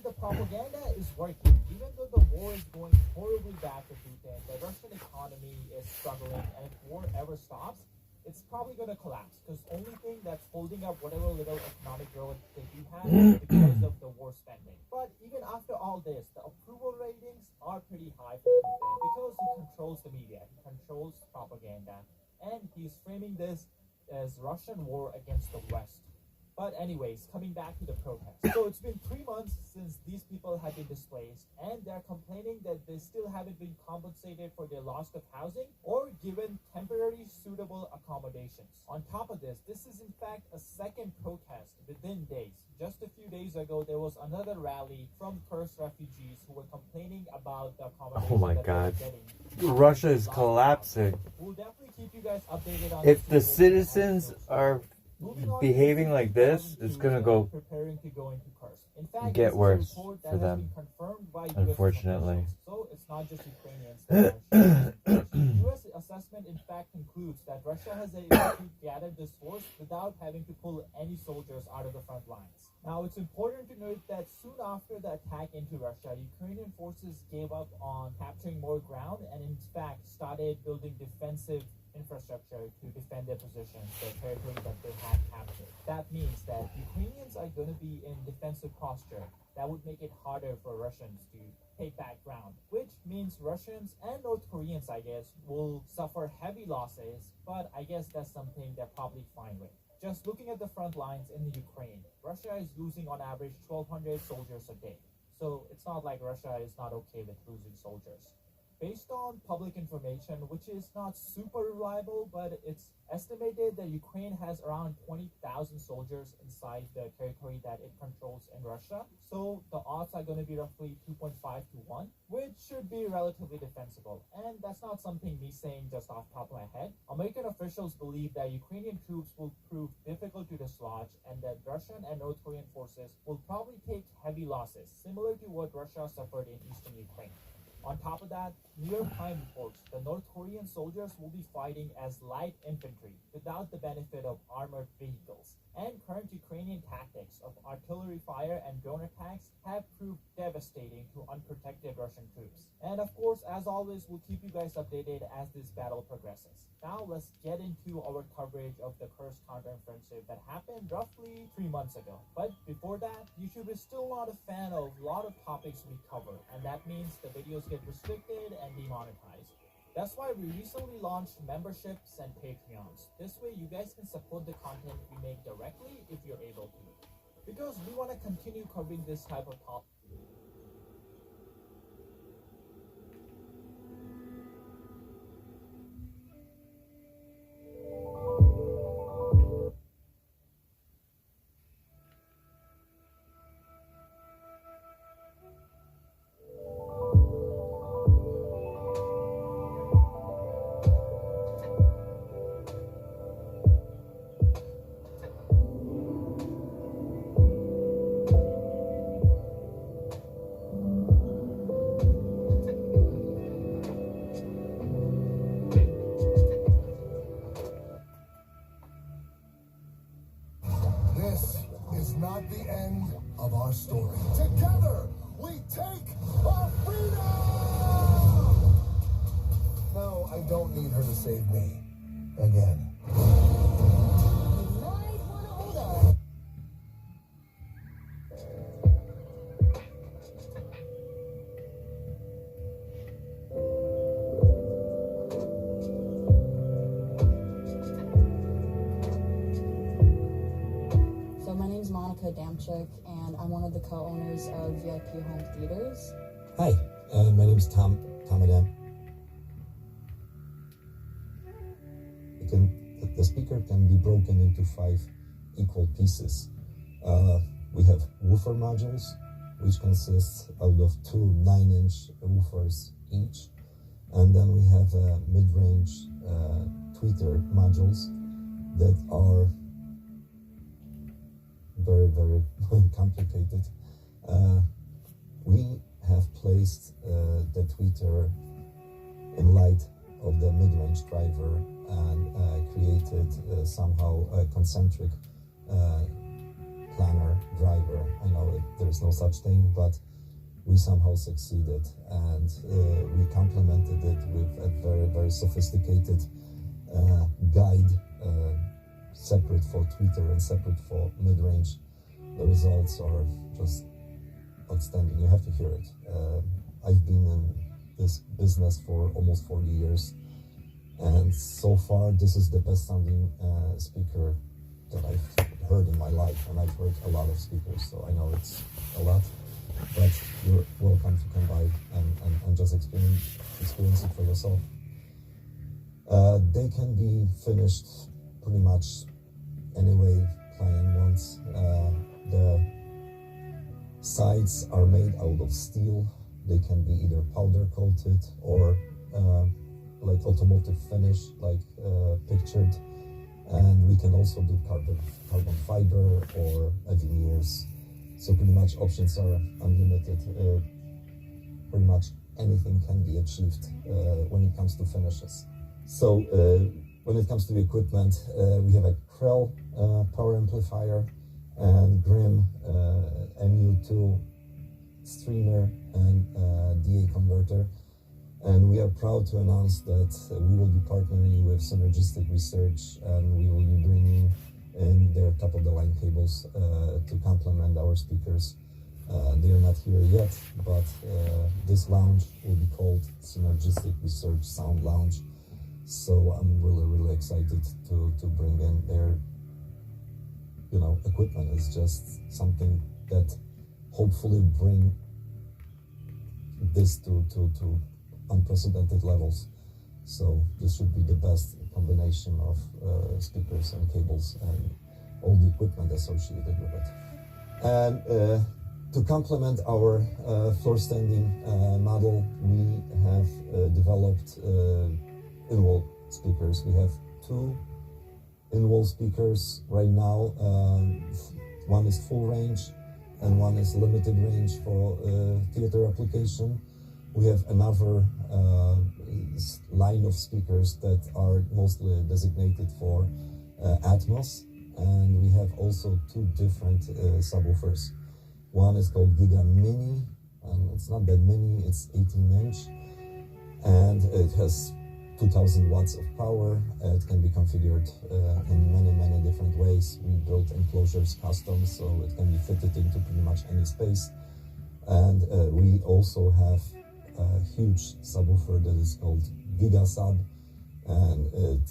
the propaganda is working. Even though the war is going horribly bad for Putin, the Russian economy is struggling, and if war ever stops, it's probably going to collapse. Because only thing that's holding up whatever little economic growth they do have is because of the war spending. But even after all this, the approval ratings are pretty high for Putin because he controls the media, he controls propaganda, and he's framing this as Russian war against the West. But anyways, coming back to the protest. So it's been 3 months since these people have been displaced, and they're complaining that they still haven't been compensated for their loss of housing or given temporary suitable accommodations. On top of this is in fact a second protest within days. Just a few days ago, there was another rally from Kursk refugees who were complaining about the accommodation Oh my that God. they were getting. Russia is collapsing. We'll definitely keep you guys updated on If the this situation. citizens are behaving like this, it's gonna go preparing to go into Kursk. In fact, get this is a worse report that for has them, been confirmed by US unfortunately. officials. So it's not just Ukrainians that are sharing. US assessment in fact concludes that Russia has able to gather this force without having to pull any soldiers out of the front lines. Now, it's important to note that soon after the attack into Russia, Ukrainian forces gave up on capturing more ground and in fact started building defensive infrastructure to defend their positions, the territory that they had captured. That means that Ukrainians are going to be in defensive posture. That would make it harder for Russians to take back ground, which means Russians and North Koreans, I guess, will suffer heavy losses, but I guess that's something they're probably fine with. Just looking at the front lines in the Ukraine, Russia is losing on average 1,200 soldiers a day. So it's not like Russia is not okay with losing soldiers. Based on public information, which is not super reliable, but it's estimated that Ukraine has around 20,000 soldiers inside the territory that it controls in Russia. So the odds are going to be roughly 2.5 to 1, which should be relatively defensible. And that's not something me saying just off the top of my head. American officials believe that Ukrainian troops will prove difficult to dislodge and that Russian and North Korean forces will probably take heavy losses, similar to what Russia suffered in eastern Ukraine. On top of that, New York Times reports the North Korean soldiers will be fighting as light infantry without the benefit of armored vehicles. And current Ukrainian tactics of artillery fire and drone attacks have proved devastating to unprotected Russian troops. And of course, as always, we'll keep you guys updated as this battle progresses. Now let's get into our coverage of the Kursk counteroffensive that happened roughly 3 months ago. But before that, YouTube is still not a fan of a lot of topics we cover, and that means the videos get restricted and demonetized. That's why we recently launched memberships and Patreons. This way you guys can support the content we make directly if you're able to. Because we want to continue covering this type of topic. This is not the end of our story. Together, we take our freedom! No, I don't need her to save me. Again. You might want to hold on. So my name is Monica Damchuk, and I'm one of the co-owners of VIP Home Theaters. Hi, my name is Tom Adam. The speaker can be broken into 5 equal pieces. We have woofer modules, which consists out of 2 9-inch woofers each. And then we have mid-range tweeter modules that are very, very complicated. We have placed the tweeter in light of the mid-range driver and created somehow a concentric planar driver. I know there's no such thing, but we somehow succeeded, and we complemented it with a very, very sophisticated guide, separate for tweeter and separate for mid-range. The results are just outstanding. You have to hear it. I've been in this business for almost 40 years, and so far this is the best sounding speaker that I've heard in my life, and I've heard a lot of speakers, so I know it's a lot, but you're welcome to come by and just experience it for yourself. They can be finished pretty much any way client wants. The sides are made out of steel. They can be either powder coated or like automotive finish, like pictured. And we can also do carbon fiber or veneers. So pretty much options are unlimited. Pretty much anything can be achieved when it comes to finishes. So when it comes to the equipment, we have a Krell power amplifier and Grimm MU2 streamer and DA converter. And we are proud to announce that we will be partnering with Synergistic Research, and we will be bringing in their top-of-the-line cables to complement our speakers. They are not here yet, but this lounge will be called Synergistic Research Sound Lounge. So I'm really, really excited to bring in their, equipment. Is just something that hopefully bring this to unprecedented levels. So this should be the best combination of speakers and cables and all the equipment associated with it. And to complement our floor standing model, we have developed in-wall speakers. We have two in-wall speakers right now. One is full range and one is limited range for theater application. We have another line of speakers that are mostly designated for Atmos, and we have also two different subwoofers. One is called Giga Mini, and it's not that mini, it's 18-inch, and it has 2000 watts of power. It can be configured in many, many different ways. We built enclosures custom, so it can be fitted into pretty much any space. And we also have a huge subwoofer that is called Giga Sub, and it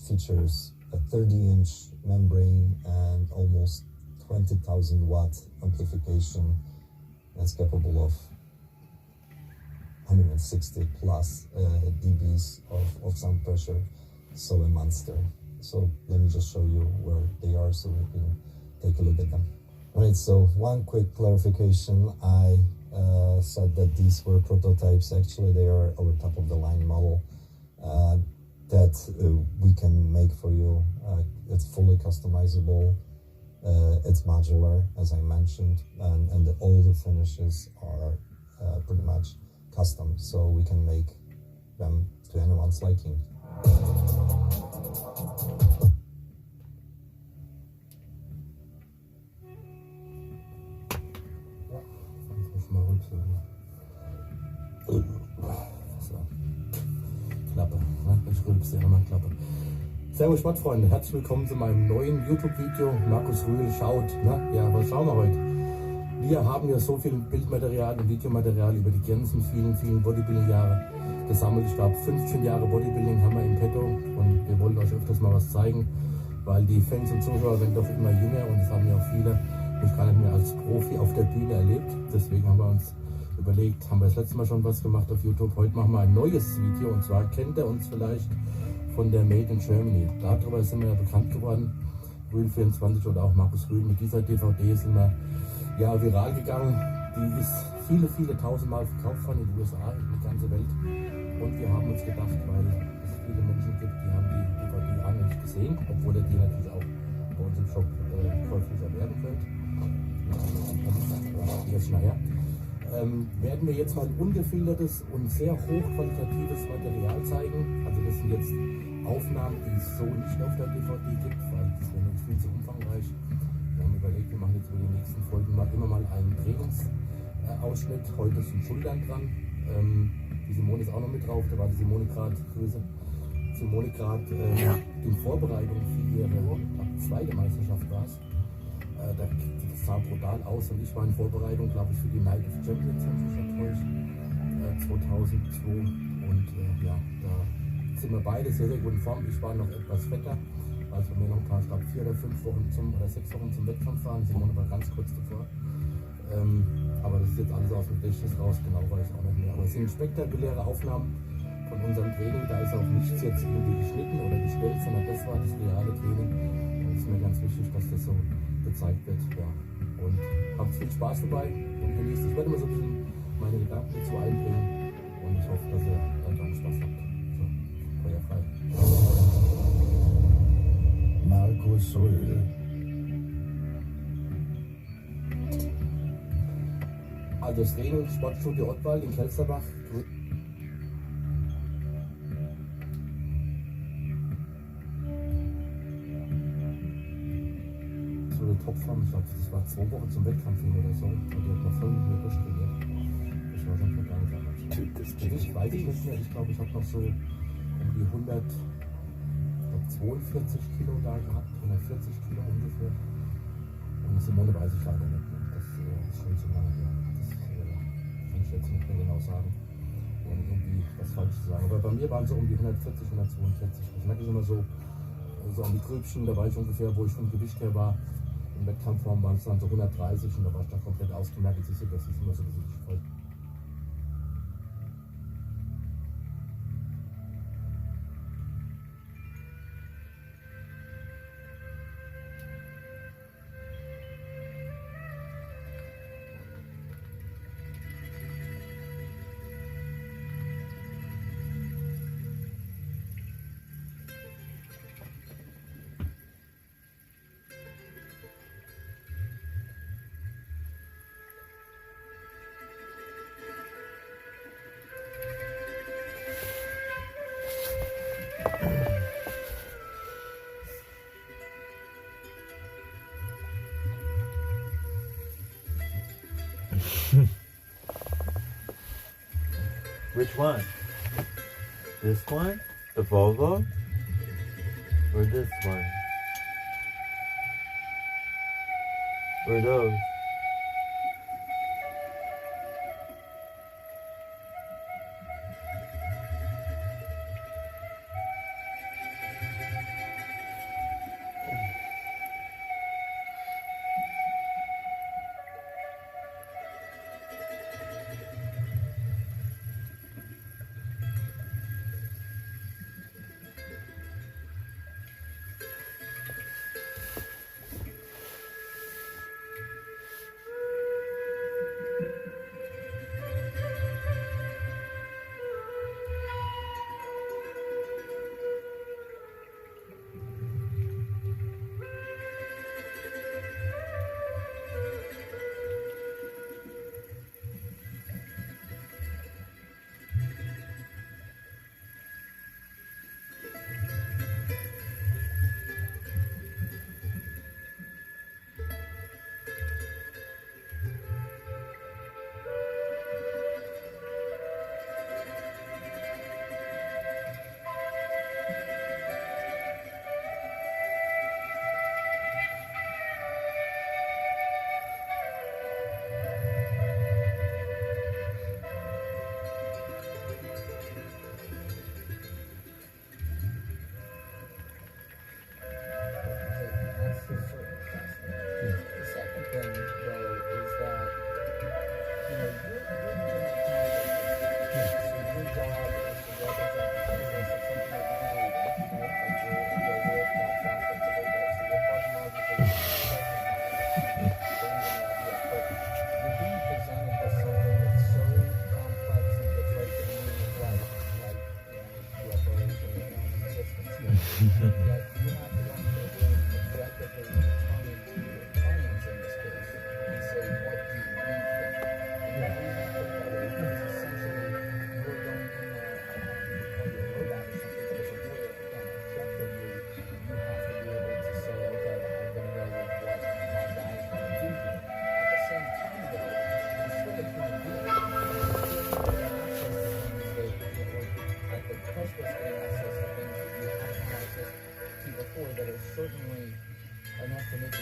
features a 30-inch membrane and almost 20,000 watt amplification. It's capable of 160 plus dBs of sound pressure, so a monster. So let me just show you where they are so we can take a look at them. Right, so one quick clarification. I said that these were prototypes. Actually, they are our top-of-the-line model that we can make for you. It's fully customizable. It's modular, as I mentioned, and all the finishes are pretty much custom, so we can make them to anyone's liking. Klappe, ne? Ich rülpse ja immer Klappe. Servus Sportfreunde, herzlich willkommen zu meinem neuen YouTube-Video. Markus Rühl schaut, ne? Ja, was schauen wir heute? Wir haben ja so viel Bildmaterial und Videomaterial über die ganzen vielen Bodybuilding-Jahre gesammelt. Ich glaube, 15 Jahre Bodybuilding haben wir im Petto und wir wollen euch öfters mal was zeigen, weil die Fans und Zuschauer werden doch immer jünger und es haben ja auch viele mich gar nicht mehr als Profi auf der Bühne erlebt. Deswegen haben wir uns überlegt, haben wir das letzte Mal schon was gemacht auf YouTube. Heute machen wir ein neues Video, und zwar kennt ihr uns vielleicht von der Made in Germany. Darüber sind wir ja bekannt geworden. Rühl24 oder auch Markus Rühl. Mit dieser DVD sind wir ja viral gegangen. Die ist viele tausendmal verkauft worden in den USA, in die ganze Welt. Und wir haben uns gedacht, weil es viele Menschen gibt, die haben die DVD auch nicht gesehen, obwohl ihr die natürlich auch bei uns im Shop käuflich erwerben könnt. Jetzt nachher. Werden wir jetzt mal ungefiltertes und sehr hochqualitatives Material zeigen. Also das sind jetzt Aufnahmen, die es so nicht auf der DVD gibt, weil das wäre viel zu umfangreich. Wir haben überlegt, wir machen jetzt über die nächsten Folgen immer mal einen Trainingsausschnitt. Heute sind Schultern dran. Die Simone ist auch noch mit drauf, da war die Simone gerade in Vorbereitung für ihre zweite Meisterschaft war es. Das sah brutal aus und ich war in Vorbereitung, glaube ich, für die Night of Champions, wenn ich mich nicht täusche, 2002. Und ja, da sind wir beide sehr, sehr gut in Form. Ich war noch etwas fetter, als wir mir noch ein paar, ich glaube 4 oder 5 Wochen oder 6 Wochen zum Wettkampf waren. Simone war ganz kurz davor. Aber das ist jetzt alles aus dem Gedächtnis raus, genau weiß ich auch nicht mehr. Aber es sind spektakuläre Aufnahmen von unserem Training. Da ist auch nichts jetzt irgendwie geschnitten oder gestellt, sondern das war das reale Training. Und es ist mir ganz wichtig, dass das so gezeigt wird. Ja. Und habt viel Spaß dabei und genießt. Ich werde immer so ein bisschen meine Gedanken dazu einbringen und ich hoffe, dass ihr dann Spaß habt. So, Feuer frei. Markus Röhl. Also das Training Sportstudio Ottwald in Kelsterbach. So eine Topform, ich glaube, das war 2 Wochen zum Wettkampf hin oder so. Und die hat noch voll mit mir durchtrainiert. Das war schon total damals. Ich weiß ich nicht mehr, ich glaube, ich habe noch so um die 142 Kilo da gehabt, 140 Kilo ungefähr. Und Simone weiß ich leider nicht mehr. Das ist schon zu lange her. Kann ich jetzt nicht mehr genau sagen, ohne irgendwie was falsch zu sagen. Aber bei mir waren es so um die 140, 142. Das merke ich immer so an die Grübchen, da war ich ungefähr, wo ich vom Gewicht her war. Im Wettkampfform waren es dann so 130 und da war ich dann komplett ausgemerkt. Das ist immer so ein bisschen voll. Which one? This one? The Volvo? Or this one? Or those? course, was getting access to things that you haven't had access to before that are certainly enough to make you